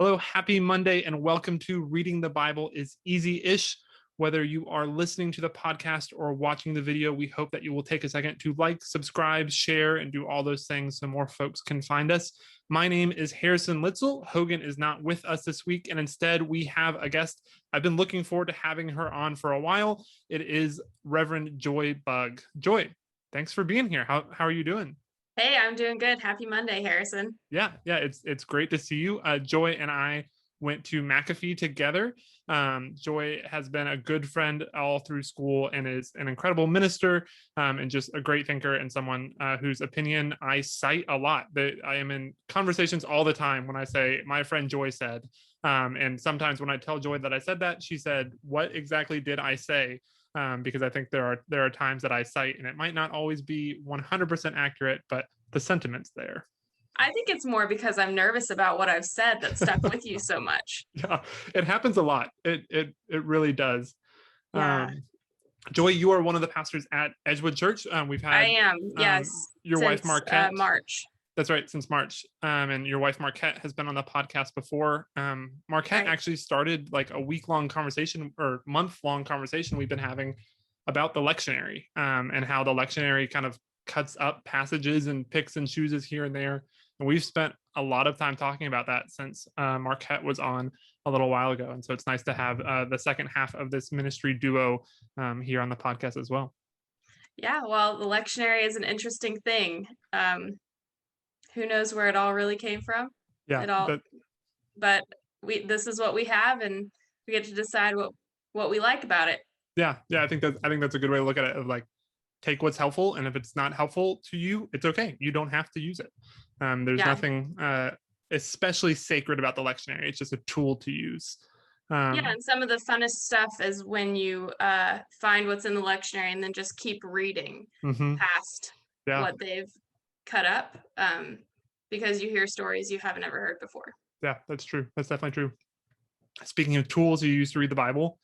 Hello, happy Monday, and welcome to Reading the Bible is Easy-ish. Whether you are listening to the podcast or watching the video, we hope that you will take a second to like, subscribe, share, and do all those things so more folks can find us. My name is Harrison Litzel. Hogan is not with us this week, and instead we have a guest. I've been looking forward to having her on for a while. It is Reverend Joy Bugg. Joy, thanks for being here. How are you doing? Hey, I'm doing good. Happy Monday, Harrison. Yeah, it's great to see you. Joy and I went to McAfee together. Joy has been a good friend all through school and is an incredible minister, and just a great thinker and someone whose opinion I cite a lot. I am in conversations all the time when I say, my friend Joy said, and sometimes when I tell Joy that I said that, she said, what exactly did I say? Because I think there are times that I cite and it might not always be 100% accurate, but the sentiment's there. I think it's more because I'm nervous about what I've said that stuck with you so much. Yeah, it happens a lot. It really does. Yeah, Joy, you are one of the pastors at Edgewood Church. We've I had am. Yes, your wife since Marquette. March. That's right, since March. And your wife Marquette has been on the podcast before. Marquette Right. actually started like a week-long conversation or month-long conversation we've been having about the lectionary, and how the lectionary kind of cuts up passages and picks and chooses here and there. And we've spent a lot of time talking about that since Marquette was on a little while ago. And so it's nice to have the second half of this ministry duo here on the podcast as well. Yeah, well, the lectionary is an interesting thing. Who knows where it all really came from? Yeah, It all, but this is what we have, and we get to decide what we like about it. yeah. I think that's a good way to look at it. Of like, take what's helpful, and if it's not helpful to you, it's okay. You don't have to use it. There's Yeah. nothing especially sacred about the lectionary. It's just a tool to use. Yeah, and some of the funnest stuff is when you find what's in the lectionary and then just keep reading past what they've cut up, because you hear stories you haven't ever heard before. Yeah, that's true. That's definitely true. Speaking of tools you use to read the Bible,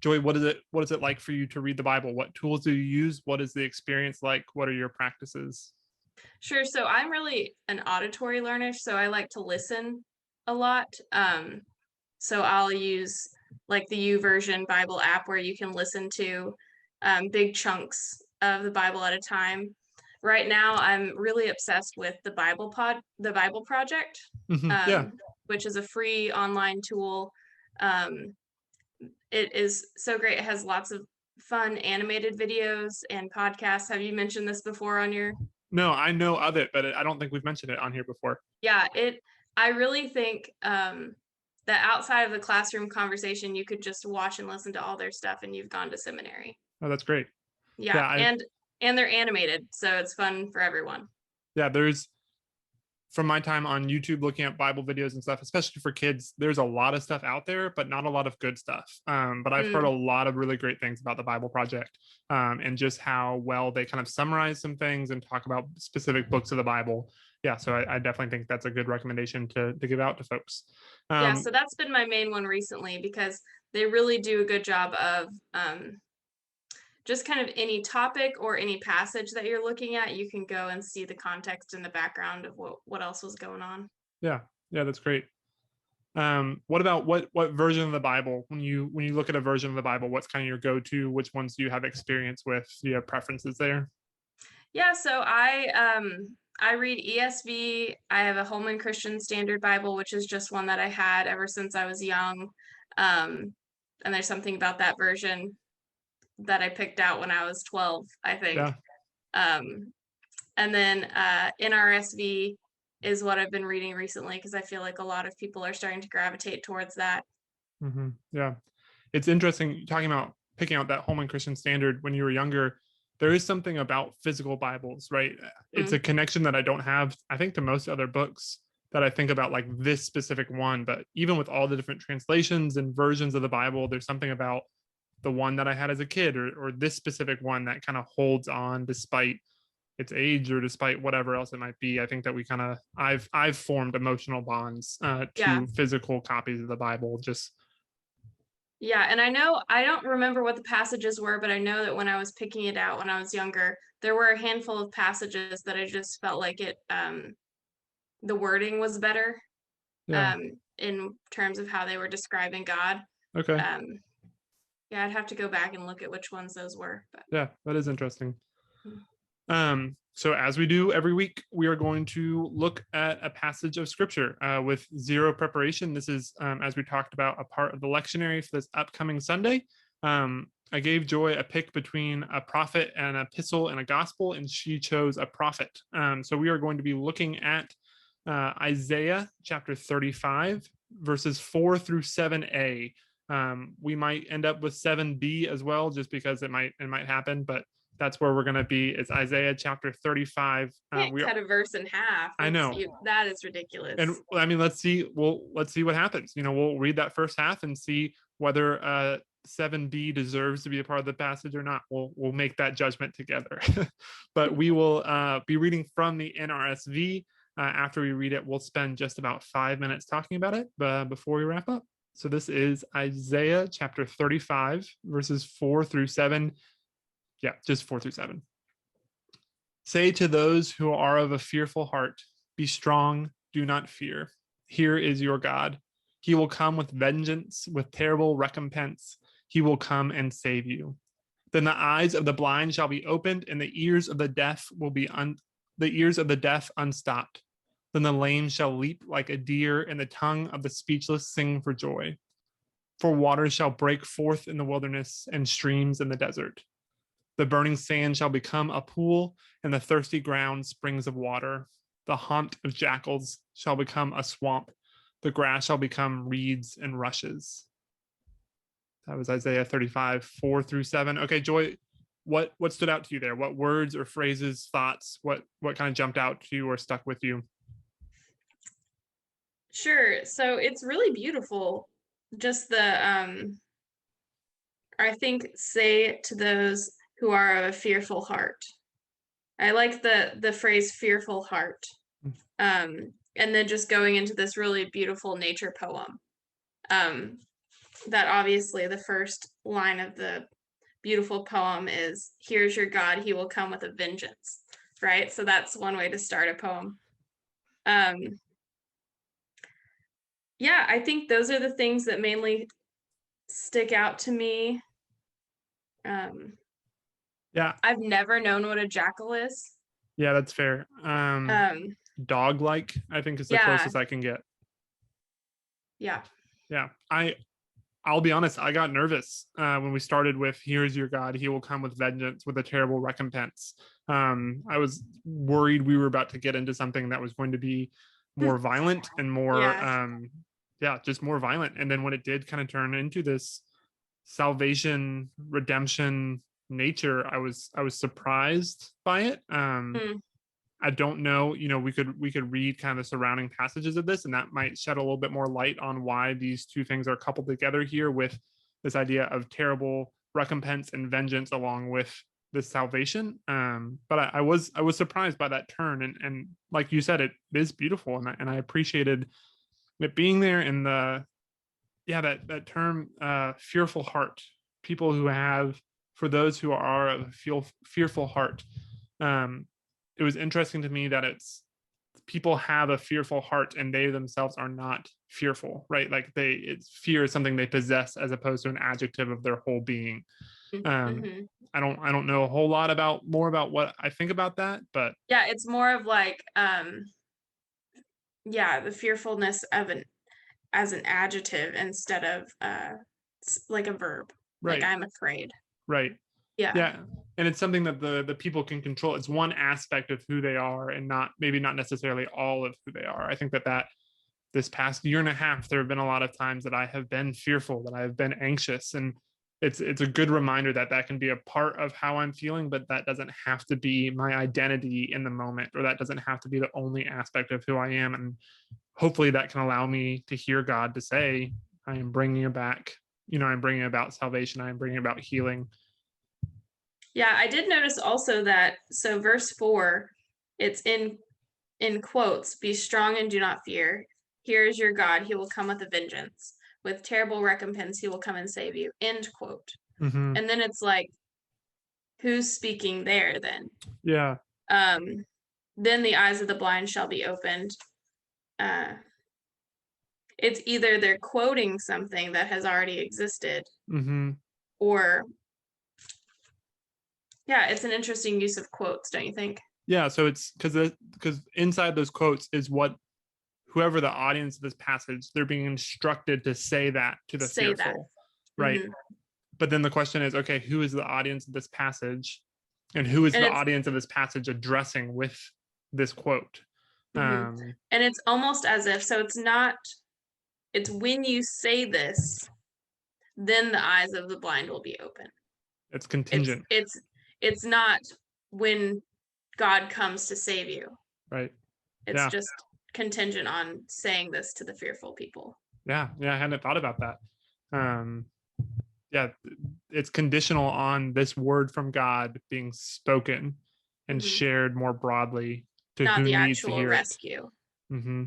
Joy, what is it like for you to read the Bible? What tools do you use? What is the experience like? What are your practices? Sure. So I'm really an auditory learner, so I like to listen a lot. So I'll use like the YouVersion Bible app where you can listen to big chunks of the Bible at a time. Right now, I'm really obsessed with the Bible Project, Yeah. which is a free online tool. It is so great. It has lots of fun animated videos and podcasts. Have you mentioned this before on your? No, I know of it, but I don't think we've mentioned it on here before. Yeah, I really think that outside of the classroom conversation, you could just watch and listen to all their stuff and you've gone to seminary. Oh, that's great. Yeah, and they're animated, so it's fun for everyone. Yeah, there's, from my time on YouTube looking at Bible videos and stuff, especially for kids, there's a lot of stuff out there, but not a lot of good stuff. But I've heard a lot of really great things about the Bible Project, and just how well they kind of summarize some things and talk about specific books of the Bible. Yeah, so I definitely think that's a good recommendation to give out to folks. Yeah, so that's been my main one recently because they really do a good job of just kind of any topic or any passage that you're looking at, you can go and see the context and the background of what else was going on. Yeah, that's great. What about what version of the Bible, when you look at a version of the Bible, what's kind of your go-to? Which ones do you have experience with? Do you have preferences there? Yeah, so I read ESV. I have a Holman Christian Standard Bible, which is just one that I had ever since I was young. And there's something about that version that I picked out when I was 12, I think. Yeah. And then NRSV is what I've been reading recently because I feel like a lot of people are starting to gravitate towards that. Yeah, it's interesting talking about picking out that Holman Christian Standard when you were younger. There is something about physical Bibles, right? It's a connection that I don't have, I think, to most other books that I think about, like this specific one. But even with all the different translations and versions of the Bible, there's something about the one that I had as a kid, or this specific one, that kind of holds on despite its age or despite whatever else it might be. I think that we kind of, I've formed emotional bonds to physical copies of the Bible. Just yeah, and I don't remember what the passages were, but I know that when I was picking it out when I was younger, there were a handful of passages that I just felt like the wording was better. Yeah. in terms of how they were describing God. Okay. Yeah, I'd have to go back and look at which ones those were. But Yeah, that is interesting. mm. So as we do every week, we are going to look at a passage of scripture with zero preparation. This is, as we talked about, a part of the lectionary for this upcoming Sunday. I gave Joy a pick between a prophet, an epistle, and a gospel, and she chose a prophet. So we are going to be looking at Isaiah chapter 35, verses 4 through 7a. We might end up with 7b as well, just because it might happen, but that's where we're going to be. It's Isaiah chapter 35. Can't cut a verse in half. I know. That is ridiculous. And I mean, let's see what happens. We'll read that first half and see whether 7b deserves to be a part of the passage or not. We'll make that judgment together. But we will be reading from the NRSV. After we read it, we'll spend just about 5 minutes talking about it before we wrap up. So this is Isaiah chapter 35, verses 4 through 7. Yeah, just 4 through 7. Say to those who are of a fearful heart, be strong, do not fear. Here is your God. He will come with vengeance, with terrible recompense. He will come and save you. Then the eyes of the blind shall be opened, and the ears of the deaf will be unstopped. Then the lame shall leap like a deer, and the tongue of the speechless sing for joy. For waters shall break forth in the wilderness, and streams in the desert. The burning sand shall become a pool, and the thirsty ground springs of water. The haunt of jackals shall become a swamp. The grass shall become reeds and rushes. That was Isaiah 35, 4 through 7. Okay, Joy, what stood out to you there? What words or phrases, thoughts, what kind of jumped out to you or stuck with you? Sure. So it's really beautiful. Just I think, say to those who are of a fearful heart. I like the phrase fearful heart. And then just going into this really beautiful nature poem. That obviously the first line of the beautiful poem is, here's your God, he will come with a vengeance, right? So that's one way to start a poem. Yeah, I think those are the things that mainly stick out to me. Yeah, I've never known what a jackal is. yeah, that's fair. Dog-like, I think, is the closest I can get. Yeah. Yeah, I'll be honest, I got nervous when we started with "Here is your God; He will come with vengeance, with a terrible recompense." I was worried we were about to get into something that was going to be more violent and more, just more violent. And then when it did kind of turn into this salvation, redemption nature, I was surprised by it. I don't know, we could read kind of the surrounding passages of this, and that might shed a little bit more light on why these two things are coupled together here with this idea of terrible recompense and vengeance along with this salvation. But I was surprised by that turn, and like you said, it is beautiful, and I appreciated it being there. And that term, fearful heart, people who have, for those who are of a fearful heart. It was interesting to me that it's people have a fearful heart and they themselves are not fearful, right? Like fear is something they possess as opposed to an adjective of their whole being. I don't know a whole lot more about what I think about that, but yeah, it's more of like the fearfulness of as an adjective instead of like a verb. Right. Like, I'm afraid. Right. Yeah. And it's something that the people can control. It's one aspect of who they are, and maybe not necessarily all of who they are. I think that this past year and a half, there have been a lot of times that I have been fearful, that I have been anxious, and it's a good reminder that can be a part of how I'm feeling, but that doesn't have to be my identity in the moment, or that doesn't have to be the only aspect of who I am. And hopefully that can allow me to hear God to say, I am bringing you back. I'm bringing about salvation. I am bringing about healing. Yeah, I did notice also that, so verse 4, it's in quotes, be strong and do not fear. Here is your God, he will come with a vengeance. With terrible recompense, he will come and save you. End quote. Mm-hmm. And then it's like, who's speaking there then? Yeah. Then the eyes of the blind shall be opened. it's either they're quoting something that has already existed, Mm-hmm. or yeah, it's an interesting use of quotes, don't you think? Yeah, so it's because inside those quotes is what whoever the audience of this passage, they're being instructed to say that to the Say that. fearful, right? Hmm. But then the question is, okay, who is the audience of this passage, and who is And the it's audience of this passage addressing with this quote? and it's almost as if, so it's not, it's when you say this, then the eyes of the blind will be open. It's It's contingent, it's it's not when God comes to save you. right? It's Yeah, just contingent on saying this to the fearful people. yeah. I hadn't thought about that. Um, yeah, it's conditional on this word from God being spoken and Hmm. shared more broadly to Not who the needs to actual hear it. rescue. Mm-hmm.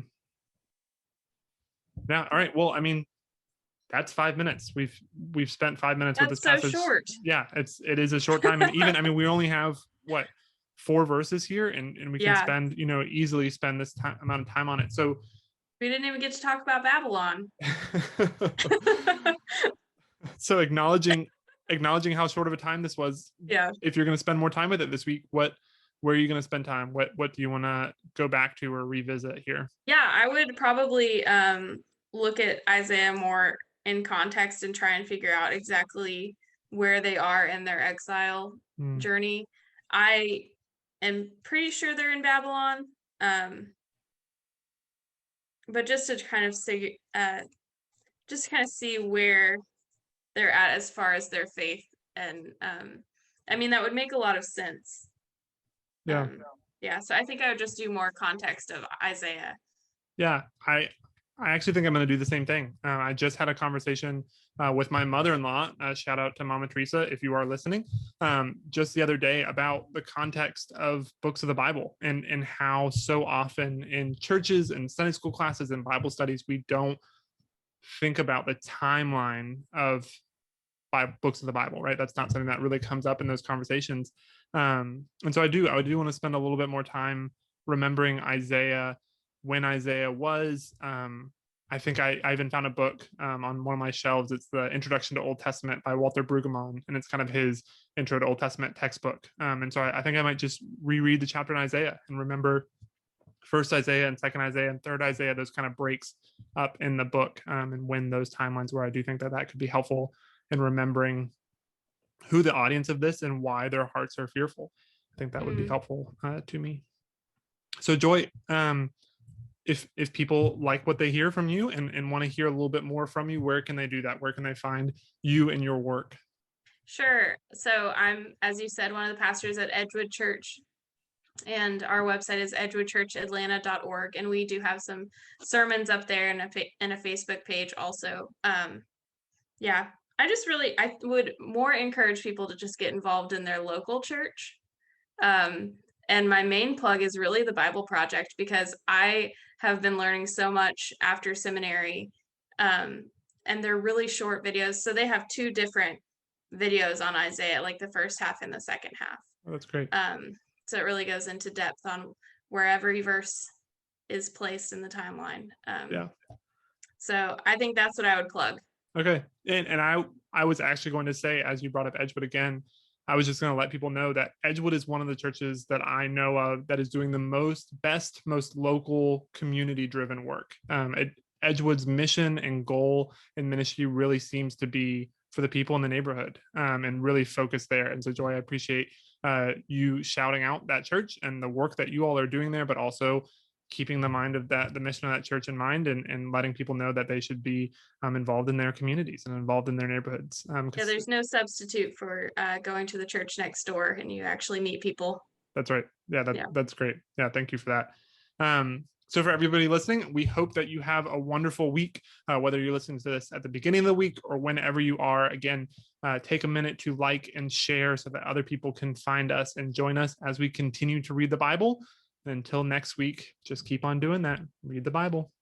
Yeah. All right. Well, I mean, that's 5 minutes. We've spent 5 minutes with this That's so passage. short. Yeah, it is a short time, and even I mean, we only have what 4 verses here, and we can Yeah. spend easily spend this amount of time on it. So We didn't even get to talk about Babylon. so acknowledging how short of a time this was. Yeah. If you're going to spend more time with it this week, where are you going to spend time? What do you want to go back to or revisit here? Yeah, I would probably look at Isaiah more in context and try and figure out exactly where they are in their exile journey. I am pretty sure they're in Babylon, but just to kind of see, where they're at as far as their faith, and I mean that would make a lot of sense. Yeah. Yeah, so I think I would just do more context of Isaiah. Yeah, I actually think I'm going to do the same thing. I just had a conversation with my mother-in-law. Shout out to Mama Teresa if you are listening. Just the other day about the context of books of the Bible and how so often in churches and Sunday school classes and Bible studies we don't think about the timeline of books of the Bible. Right, that's not something that really comes up in those conversations. And so I do want to spend a little bit more time remembering Isaiah, when Isaiah was. I think I even found a book on one of my shelves. It's the Introduction to Old Testament by Walter Brueggemann, and it's kind of his intro to Old Testament textbook. And so I think I might just reread the chapter in Isaiah and remember first Isaiah and second Isaiah and third Isaiah, those kind of breaks up in the book, and when those timelines where I do think that could be helpful in remembering who the audience of this and why their hearts are fearful. I think that would be helpful to me. So Joy, if people like what they hear from you and want to hear a little bit more from you, where can they do that? Where can they find you and your work? Sure. So I'm, as you said, one of the pastors at Edgewood Church, and our website is edgewoodchurchatlanta.org, and we do have some sermons up there and a Facebook page also. Yeah, I would more encourage people to just get involved in their local church. And my main plug is really the Bible Project, because I have been learning so much after seminary, and they're really short videos. So they have 2 different videos on Isaiah, like the first half and the second half. Oh, that's great. So it really goes into depth on where every verse is placed in the timeline. Yeah. So I think that's what I would plug. Okay. And I was actually going to say, as you brought up Edgewood again, I was just going to let people know that Edgewood is one of the churches that I know of that is doing the best, most local, community-driven work. Edgewood's mission and goal in ministry really seems to be for the people in the neighborhood, and really focus there. And so, Joy, I appreciate you shouting out that church and the work that you all are doing there, but also keeping the mission of that church in mind, and letting people know that they should be involved in their communities and involved in their neighborhoods. Yeah, there's no substitute for going to the church next door and you actually meet people. That's right. Yeah, that's great. Yeah, thank you for that. So for everybody listening, we hope that you have a wonderful week, whether you're listening to this at the beginning of the week or whenever you are. Again, take a minute to like and share so that other people can find us and join us as we continue to read the Bible. Until next week, just keep on doing that. Read the Bible.